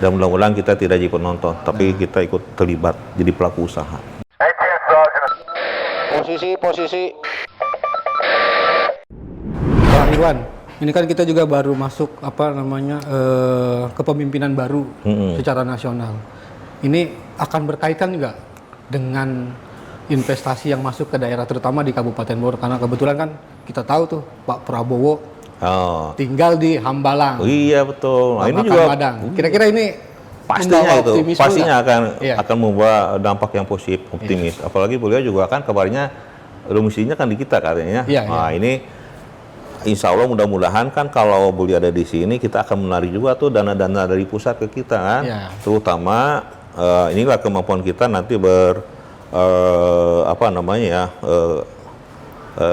Dan mudah-mudahan kita tidak jadi penonton, tapi kita ikut terlibat jadi pelaku usaha. Posisi. Pak Irwan, ini kan kita juga baru masuk kepemimpinan baru secara nasional. Ini akan berkaitan nggak dengan investasi yang masuk ke daerah, terutama di Kabupaten Bogor? Karena kebetulan kan kita tahu tuh Pak Prabowo tinggal di Hambalang. Oh iya betul. Nah, ini juga Padang. Kira-kira ini pastinya akan membawa dampak yang positif, optimis. Apalagi beliau juga kan kabarnya domisilinya kan di kita katanya. Ini insya Allah mudah-mudahan kan kalau beliau ada di sini kita akan menarik juga tuh dana-dana dari pusat ke kita kan. Terutama inilah kemampuan kita nanti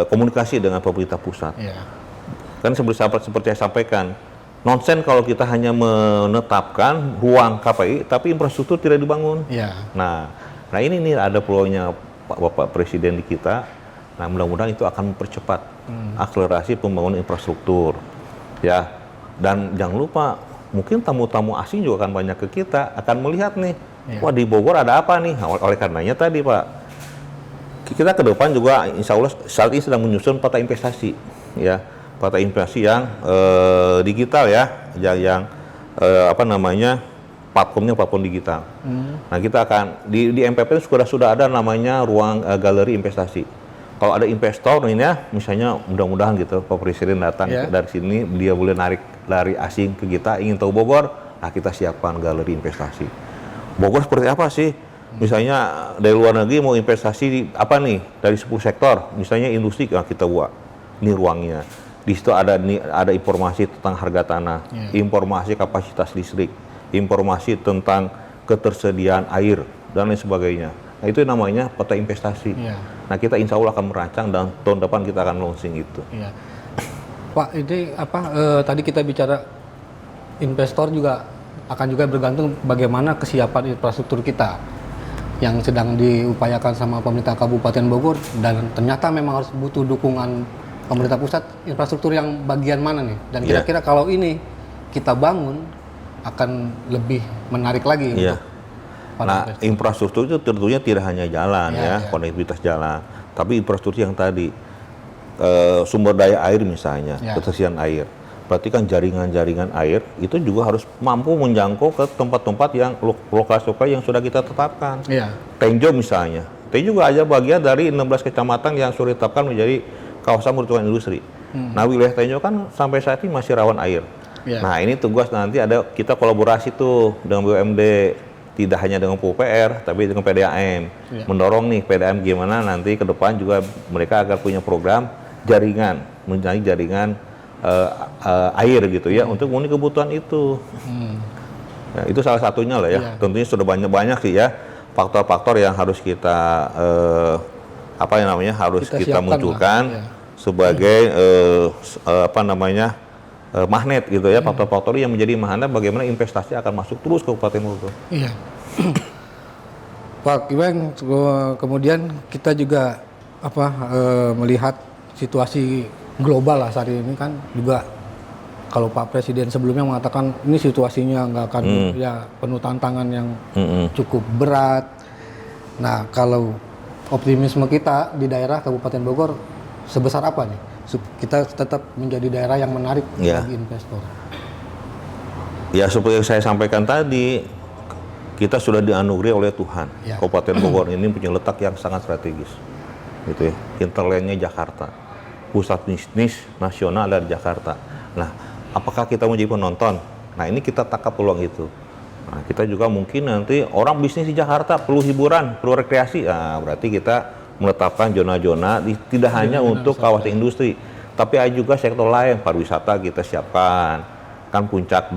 komunikasi dengan pemerintah pusat. Kan seperti saya sampaikan, nonsen kalau kita hanya menetapkan ruang KPI tapi infrastruktur tidak dibangun. Nah ini nih ada peluangnya Bapak Presiden di kita. Nah mudah-mudahan itu akan mempercepat akselerasi pembangunan infrastruktur. Ya, dan jangan lupa mungkin tamu-tamu asing juga akan banyak ke kita, akan melihat nih, wah di Bogor ada apa nih. Oleh karenanya tadi Pak, kita ke depan juga insya Allah saat ini sedang menyusun peta investasi, ya, peta investasi yang digital ya, yang platform digital. Nah kita akan di MPP sudah ada namanya ruang galeri investasi. Kalau ada investor ini ya, misalnya mudah-mudahan gitu Pak Presiden datang dari sini, dia boleh narik dari asing ke kita, ingin tahu Bogor, nah kita siapkan galeri investasi. Bogor seperti apa sih? Misalnya dari luar negeri mau investasi apa nih dari 10 sektor, misalnya industri, nah kita buat ini ruangnya. Di situ ada informasi tentang harga tanah, informasi kapasitas listrik, informasi tentang ketersediaan air dan lain sebagainya. Nah itu namanya peta investasi. Nah kita insya Allah akan merancang dan tahun depan kita akan launching itu. Pak, ini tadi kita bicara investor juga akan bergantung bagaimana kesiapan infrastruktur kita yang sedang diupayakan sama pemerintah Kabupaten Bogor, dan ternyata memang harus butuh dukungan pemerintah pusat. Infrastruktur yang bagian mana nih? Dan kira-kira kalau ini kita bangun akan lebih menarik lagi untuk infrastruktur itu tentunya tidak hanya jalan konektivitas jalan, tapi infrastruktur yang tadi sumber daya air misalnya, ketersediaan air. Berarti kan jaringan-jaringan air itu juga harus mampu menjangkau ke tempat-tempat yang lokasi yang sudah kita tetapkan. Tenjo misalnya, Tenjo juga aja bagian dari 16 kecamatan yang sudah ditetapkan menjadi kawasan peruntukan industri. Nah wilayah Tenjo kan sampai saat ini masih rawan air. Nah ini tugas nanti kita kolaborasi tuh dengan BUMD, tidak hanya dengan PUPR tapi dengan PDAM, mendorong nih PDAM gimana nanti ke depan juga mereka agar punya program jaringan, menjadi jaringan air gitu ya, untuk memenuhi kebutuhan itu. Ya, itu salah satunya lah ya. Tentunya sudah banyak sih ya faktor-faktor yang harus kita kita munculkan sebagai magnet gitu ya, faktor-faktor yang menjadi magnet bagaimana investasi akan masuk terus ke Kabupaten Bogor. Pak Iwan, kemudian kita juga melihat situasi global lah saat ini kan juga, kalau Pak Presiden sebelumnya mengatakan ini situasinya nggak akan penuh tantangan yang cukup berat. Nah kalau optimisme kita di daerah Kabupaten Bogor sebesar apa nih? Kita tetap menjadi daerah yang menarik bagi investor. Ya seperti yang saya sampaikan tadi, kita sudah dianugerahi oleh Tuhan. Kabupaten Bogor ini punya letak yang sangat strategis, gitu ya. Hinterlandnya Jakarta, pusat bisnis nasional dari Jakarta. Nah, apakah kita mau jadi penonton? Nah, ini kita tangkap peluang itu. Nah, kita juga mungkin nanti orang bisnis di Jakarta perlu hiburan, perlu rekreasi. Nah, berarti kita menetapkan zona-zona tidak hanya untuk kawasan industri, tapi ada juga sektor lain, pariwisata kita siapkan. Kan puncak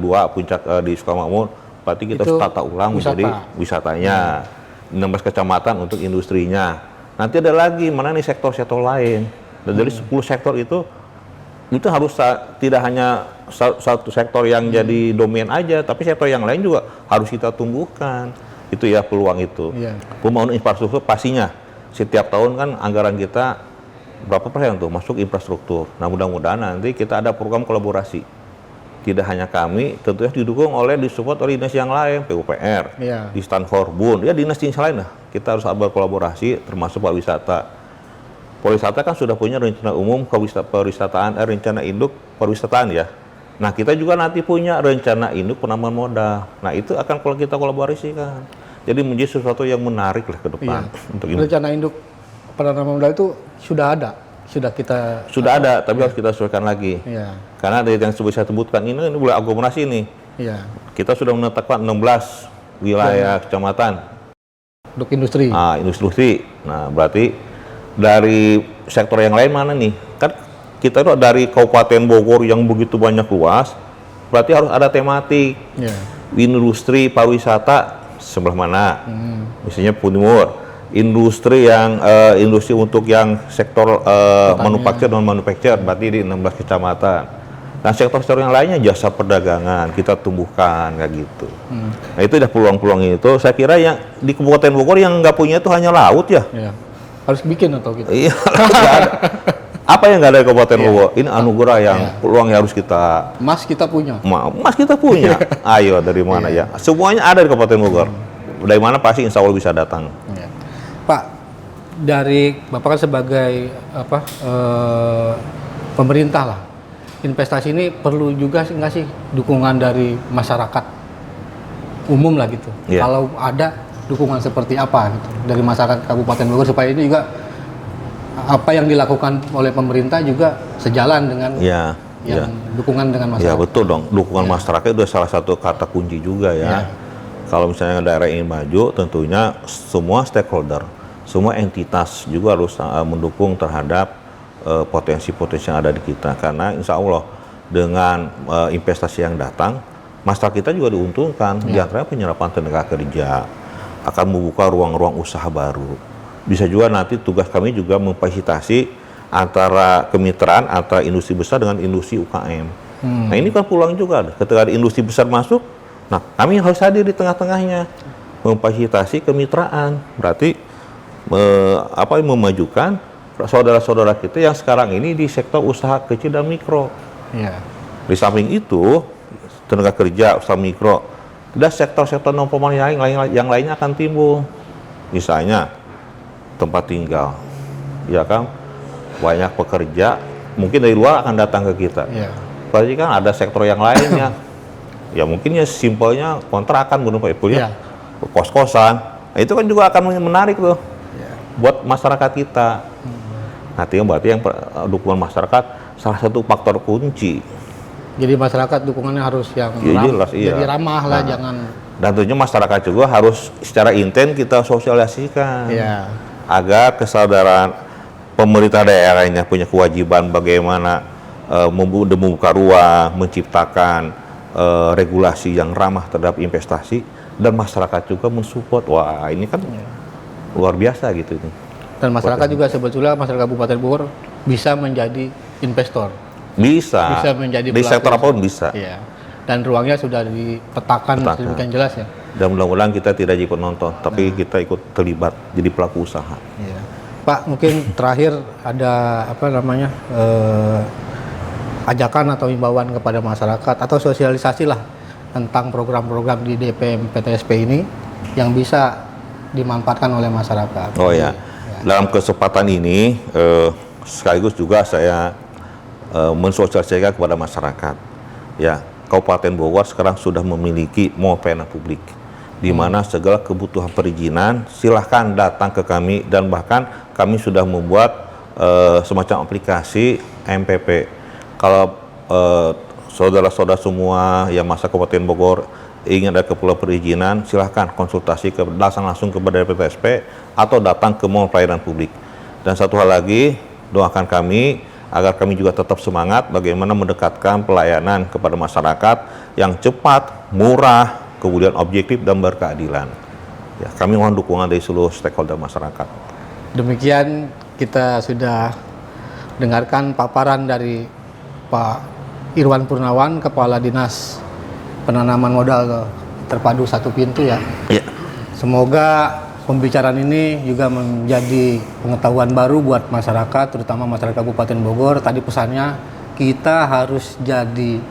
di Sukamakmur, berarti kita harus tata ulang menjadi wisatanya. 16 kecamatan untuk industrinya. Nanti ada lagi mana nih sektor-sektor lain. Dan dari 10 sektor itu harus tidak hanya satu sektor yang jadi domain aja, tapi sektor yang lain juga harus kita tumbuhkan. Itu ya peluang itu. Pembangunan infrastruktur pastinya setiap tahun kan anggaran kita berapa persen tuh masuk infrastruktur. Nah mudah-mudahan nanti kita ada program kolaborasi tidak hanya kami, tentunya didukung disupport oleh dinas yang lain, PUPR, Iya. di Stanforbun, ya dinas-dinas lain lah. Kita harus berkolaborasi, termasuk pariwisata. Pariwisata kan sudah punya rencana umum rencana induk pariwisataan ya. Nah, kita juga nanti punya rencana induk penambahan modal. Nah, itu akan kalau kita kolaborasikan. Jadi menjadi sesuatu yang menarik lah ke depan untuk ini. Rencana induk penanaman modal itu sudah ada, sudah ada, tapi harus kita sesuaikan lagi. Iya. Karena dari yang saya sebutkan ini boleh aglomerasi nih. Iya. Kita sudah menetapkan 16 wilayah kecamatan. Untuk industri. Industri. Nah, berarti dari sektor yang lain mana nih? Kan kita itu dari Kabupaten Bogor yang begitu banyak luas, berarti harus ada tematik. Iya. Industri pariwisata sebelah mana? Misalnya Timur. Industri untuk yang sektor manufaktur dan manufaktur, berarti di 16 kecamatan. Nah, sektor-sektor yang lainnya jasa perdagangan kita tumbuhkan kayak gitu. Nah, itu udah peluang-peluang itu. Saya kira yang di Kabupaten Bogor yang nggak punya itu hanya laut ya. Iya. Harus bikin atau gitu. Iya. Apa yang nggak ada di Kabupaten Bogor? Ini anugerah yang peluang yang harus kita. Emas kita punya. Emas kita punya. Ayo dari mana ya? Semuanya ada di Kabupaten Bogor. Dari mana pasti insya Allah bisa datang. Iya. Pak, dari Bapak kan sebagai pemerintah lah. Investasi ini perlu juga nggak sih dukungan dari masyarakat umum lah gitu. Iya. Kalau ada dukungan seperti apa gitu dari masyarakat Kabupaten Bogor supaya ini juga apa yang dilakukan oleh pemerintah juga sejalan dengan dukungan dengan masyarakat. Ya betul dong, dukungan masyarakat itu salah satu kata kunci juga ya. Kalau misalnya daerah ini maju, tentunya semua stakeholder, semua entitas juga harus mendukung terhadap potensi-potensi yang ada di kita. Karena insya Allah dengan investasi yang datang, masyarakat kita juga diuntungkan. Di antaranya penyerapan tenaga kerja, akan membuka ruang-ruang usaha baru. Bisa juga nanti tugas kami juga memfasilitasi antara kemitraan antara industri besar dengan industri UKM. Nah, ini kan peluang juga. Ketika ada industri besar masuk, nah kami harus hadir di tengah-tengahnya, memfasilitasi kemitraan. Berarti memajukan saudara-saudara kita yang sekarang ini di sektor usaha kecil dan mikro. Iya. Di samping itu, tenaga kerja usaha mikro, dan sektor-sektor non formal yang lainnya akan timbul. Misalnya tempat tinggal, ya kan, banyak pekerja mungkin dari luar akan datang ke kita. Iya. Berarti kan ada sektor yang lainnya. Ya mungkin ya simpelnya kontrakan berupa kos-kosan. Nah, itu kan juga akan menarik tuh buat masyarakat kita. Nanti berarti yang dukungan masyarakat salah satu faktor kunci. Jadi masyarakat dukungannya harus yang jadi ramah lah, jangan. Dan tentunya masyarakat juga harus secara intens kita sosialisasikan. Agar kesadaran pemerintah daerahnya punya kewajiban bagaimana membuka ruang, menciptakan regulasi yang ramah terhadap investasi, dan masyarakat juga mensupport. Wah, ini kan luar biasa gitu ini. Dan masyarakat juga sebetulnya masyarakat Kabupaten Bogor bisa menjadi investor. Bisa menjadi di sektor apapun bisa. Iya. Dan ruangnya sudah dipetakan sedemikian jelas ya. Dan mudah-mudahan kita tidak jadi penonton, tapi kita ikut terlibat jadi pelaku usaha. Iya. Pak, mungkin terakhir ada ajakan atau himbauan kepada masyarakat atau sosialisasi lah tentang program-program di DPM PTSP ini yang bisa dimanfaatkan oleh masyarakat. Oh ya. Dalam kesempatan ini sekaligus juga saya mensosialisasikan kepada masyarakat. Ya, Kabupaten Bogor sekarang sudah memiliki mall pelayanan publik, di mana segala kebutuhan perizinan silahkan datang ke kami, dan bahkan kami sudah membuat semacam aplikasi MPP. Kalau saudara-saudara semua yang masa Kabupaten Bogor ingin ada keperluan perizinan, silahkan konsultasi langsung kepada PTSP atau datang ke mall pelayanan publik. Dan satu hal lagi, doakan kami agar kami juga tetap semangat bagaimana mendekatkan pelayanan kepada masyarakat yang cepat, murah, kemudian objektif dan berkeadilan. Ya, kami mohon dukungan dari seluruh stakeholder masyarakat. Demikian kita sudah dengarkan paparan dari Pak Irwan Purnawan, Kepala Dinas Penanaman Modal Terpadu Satu Pintu ya. Ya. Semoga pembicaraan ini juga menjadi pengetahuan baru buat masyarakat, terutama masyarakat Kabupaten Bogor. Tadi pesannya kita harus jadi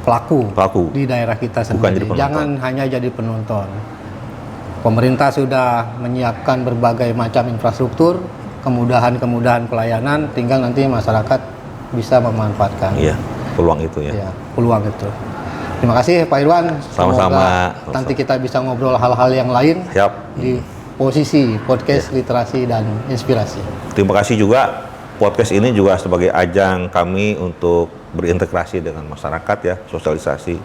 pelaku di daerah kita sendiri. jadi penonton. Jangan hanya jadi penonton. Pemerintah sudah menyiapkan berbagai macam infrastruktur, kemudahan-kemudahan pelayanan, tinggal nanti masyarakat bisa memanfaatkan. Iya, peluang itu ya. Ya, peluang itu. Terima kasih Pak Irwan. Sama-sama. Semoga nanti kita bisa ngobrol hal-hal yang lain Siap. di posisi podcast literasi dan inspirasi. Terima kasih juga. Podcast ini juga sebagai ajang kami untuk berintegrasi dengan masyarakat ya, sosialisasi.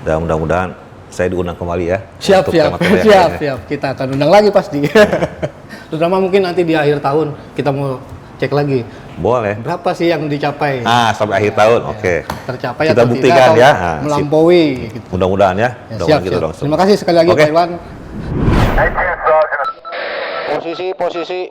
Dan mudah-mudahan saya diundang kembali ya. Siap, untuk siap, tema-tema yang siap, lainnya. siap. Kita akan undang lagi pasti. Terutama mungkin nanti di akhir tahun kita mau cek lagi Boleh. berapa sih yang dicapai. Sampai akhir tahun, oke. Tercapai Kita atau buktikan tidak, atau ya. melampaui. Gitu. Mudah-mudahan ya. Ya, Mudah-mudahan siap, gitu siap. dong. Terima kasih sekali lagi Oke. Pak Irwan. Posisi